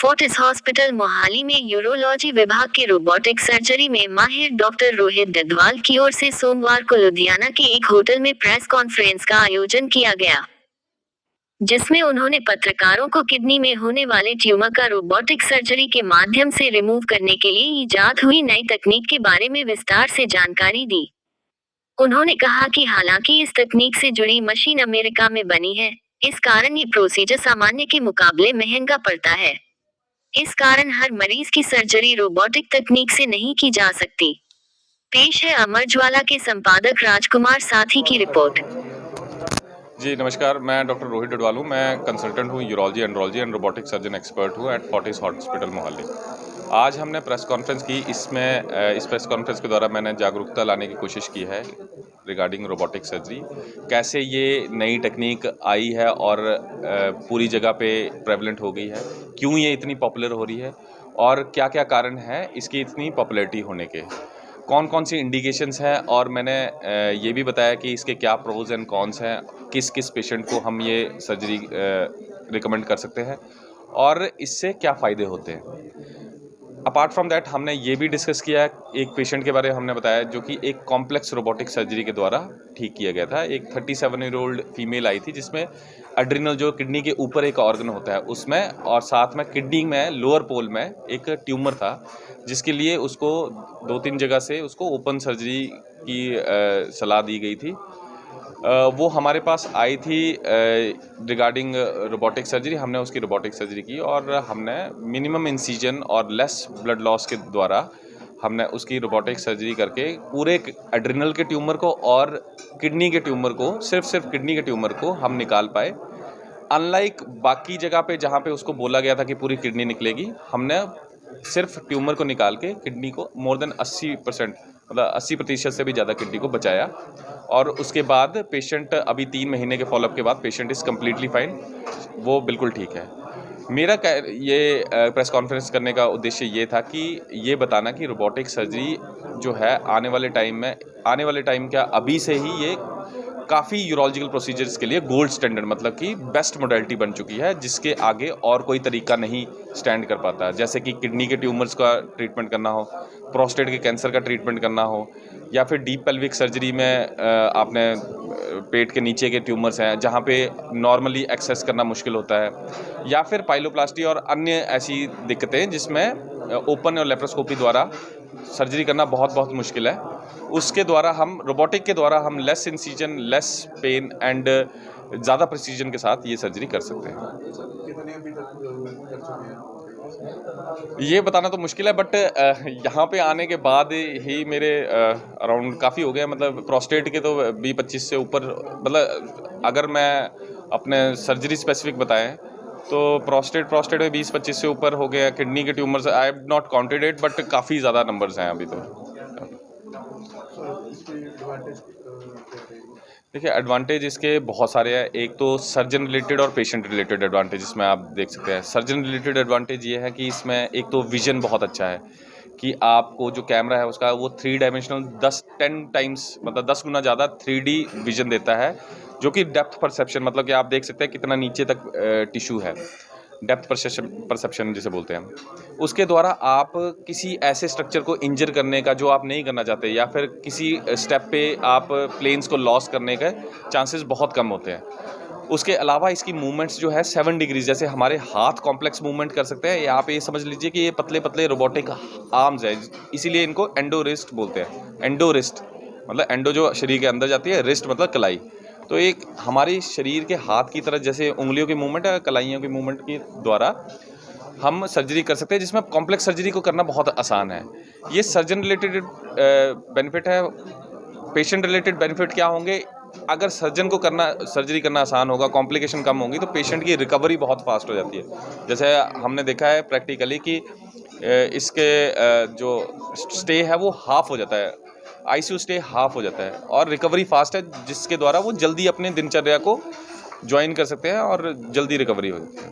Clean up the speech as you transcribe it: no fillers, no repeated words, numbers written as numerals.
Fortis hospital Mohali में urology विभाग के रोबोटिक सर्जरी में माहिर डॉक्टर रोहित डडवाल की ओर से सोमवार को लुधियाना के एक होटल में प्रेस कॉन्फ्रेंस का आयोजन किया गया, जिसमें उन्होंने पत्रकारों को किडनी में होने वाले ट्यूमर का रोबोटिक सर्जरी के माध्यम से रिमूव करने के लिए इजाद हुई नई तकनीक के बारे में विस्तार से जानकारी दी। उन्होंने कहा कि हालांकि इस तकनीक से जुड़ी मशीन अमेरिका में बनी है, इस कारण ये प्रोसीजर सामान्य के मुकाबले महंगा पड़ता है। इस कारण हर मरीज की सर्जरी रोबोटिक तकनीक से नहीं की जा सकती। पेश है अमर ज्वाला के संपादक राजकुमार साथी की रिपोर्ट। जी नमस्कार, मैं डॉक्टर रोहित डडवाल हूँ। मैं कंसल्टेंट हूँ urology andrology and robotic surgeon expert हूँ एट फोर्टिस हॉस्पिटल मोहाली। आज हमने प्रेस कॉन्फ्रेंस की। इस प्रेस कॉन्फ्रेंस के द्वारा मैंने जागरूकता लाने की कोशिश की है रिगार्डिंग रोबोटिक सर्जरी, कैसे ये नई टेक्निक आई है और पूरी जगह पे प्रेवलेंट हो गई है, क्यों ये इतनी पॉपुलर हो रही है और क्या क्या कारण है इसकी इतनी पॉपुलैरिटी होने के, कौन कौन सी इंडिकेशंस हैं, और मैंने ये भी बताया कि इसके क्या प्रोज एंड कॉन्स हैं, किस किस पेशेंट को हम ये सर्जरी रिकमेंड कर सकते हैं और इससे क्या फ़ायदे होते हैं। अपार्ट फ्रॉम दैट हमने ये भी डिस्कस किया है, एक पेशेंट के बारे में हमने बताया जो कि एक कॉम्प्लेक्स रोबोटिक सर्जरी के द्वारा ठीक किया गया था। एक 37-year-old फीमेल आई थी जिसमें एड्रिनल, जो किडनी के ऊपर एक ऑर्गन होता है उसमें, और साथ में किडनी में लोअर पोल में एक ट्यूमर था, जिसके लिए उसको 2-3 जगह से उसको ओपन सर्जरी की सलाह दी गई थी। वो हमारे पास आई थी रिगार्डिंग रोबोटिक सर्जरी। हमने उसकी रोबोटिक सर्जरी की और हमने मिनिमम इंसिजन और लेस ब्लड लॉस के द्वारा हमने उसकी रोबोटिक सर्जरी करके पूरे एड्रिनल के ट्यूमर को और किडनी के ट्यूमर को, सिर्फ किडनी के ट्यूमर को हम निकाल पाए। अनलाइक बाकी जगह पे जहाँ पे उसको बोला गया था कि पूरी किडनी निकलेगी, हमने सिर्फ ट्यूमर को निकाल के किडनी को मोर देन 80%, मतलब 80% से भी ज़्यादा किडनी को बचाया। और उसके बाद पेशेंट अभी 3 महीने के फॉलोअप के बाद पेशेंट इज़ कम्प्लीटली फाइन, वो बिल्कुल ठीक है। मेरा ये प्रेस कॉन्फ्रेंस करने का उद्देश्य ये था कि ये बताना कि रोबोटिक सर्जरी जो है आने वाले टाइम क्या अभी से ही ये काफ़ी यूरोलॉजिकल प्रोसीजर्स के लिए गोल्ड स्टैंडर्ड, मतलब कि बेस्ट मोडेलिटी बन चुकी है, जिसके आगे और कोई तरीका नहीं स्टैंड कर पाता। जैसे कि किडनी के ट्यूमर्स का ट्रीटमेंट करना हो, प्रोस्टेट के कैंसर का ट्रीटमेंट करना हो, या फिर डीप पेल्विक सर्जरी में आपने पेट के नीचे के ट्यूमर्स हैं जहाँ पे नॉर्मली एक्सेस करना मुश्किल होता है, या फिर पाइलोप्लास्टी और अन्य ऐसी दिक्कतें जिसमें ओपन और लेप्रोस्कोपी द्वारा सर्जरी करना बहुत मुश्किल है। उसके द्वारा हम रोबोटिक के द्वारा हम less incision, less pain and ज़्यादा प्रिसीजन के साथ ये सर्जरी कर सकते हैं। ये बताना तो मुश्किल है, बट यहाँ पे आने के बाद ही मेरे अराउंड काफ़ी हो गया। मतलब प्रोस्टेट के तो 20-25 से ऊपर, मतलब अगर मैं अपने सर्जरी स्पेसिफिक बताएं तो प्रोस्टेट में 20-25 से ऊपर हो गया। किडनी के tumours I have not counted it, but काफ़ी ज़्यादा नंबर्स हैं अभी तो। देखिए, एडवांटेज इसके बहुत सारे हैं। एक तो सर्जन रिलेटेड और पेशेंट रिलेटेड एडवांटेज इसमें आप देख सकते हैं। सर्जन रिलेटेड एडवांटेज ये है कि इसमें एक तो विजन बहुत अच्छा है कि आपको जो कैमरा है उसका वो 3 डायमेंशनल 10 टाइम्स, मतलब 10 गुना ज़्यादा 3D विजन देता है, जो कि डेप्थ परसेप्शन, मतलब कि आप देख सकते हैं कितना नीचे तक टिश्यू है, डेप्थ परसेप्शन जिसे बोलते हैं। उसके द्वारा आप किसी ऐसे स्ट्रक्चर को इंजर करने का जो आप नहीं करना चाहते, या फिर किसी स्टेप पे आप प्लेन्स को लॉस करने के चांसेस बहुत कम होते हैं। उसके अलावा इसकी मूवमेंट्स जो है 7 डिग्रीज, जैसे हमारे हाथ कॉम्प्लेक्स मूवमेंट कर सकते हैं, या आप ये समझ लीजिए कि ये पतले पतले रोबोटिक आर्म्स है, इसीलिए इनको एंडोरिस्ट बोलते हैं। एंडोरिस्ट मतलब एंडो जो शरीर के अंदर जाती है, रिस्ट मतलब कलाई। तो एक हमारी शरीर के हाथ की तरह जैसे उंगलियों की मूवमेंट है, कलाइयों की मूवमेंट के द्वारा हम सर्जरी कर सकते हैं, जिसमें कॉम्प्लेक्स सर्जरी को करना बहुत आसान है। ये सर्जन रिलेटेड बेनिफिट है। पेशेंट रिलेटेड बेनिफिट क्या होंगे? अगर सर्जन को सर्जरी करना आसान होगा, कॉम्प्लिकेशन कम होंगी, तो पेशेंट की रिकवरी बहुत फास्ट हो जाती है। जैसे हमने देखा है प्रैक्टिकली कि इसके जो स्टे है वो हाफ हो जाता है, आईसीयू स्टे हाफ हो जाता है, और रिकवरी फास्ट है, जिसके द्वारा वो जल्दी अपने दिनचर्या को ज्वाइन कर सकते हैं और जल्दी रिकवरी हो जाती है।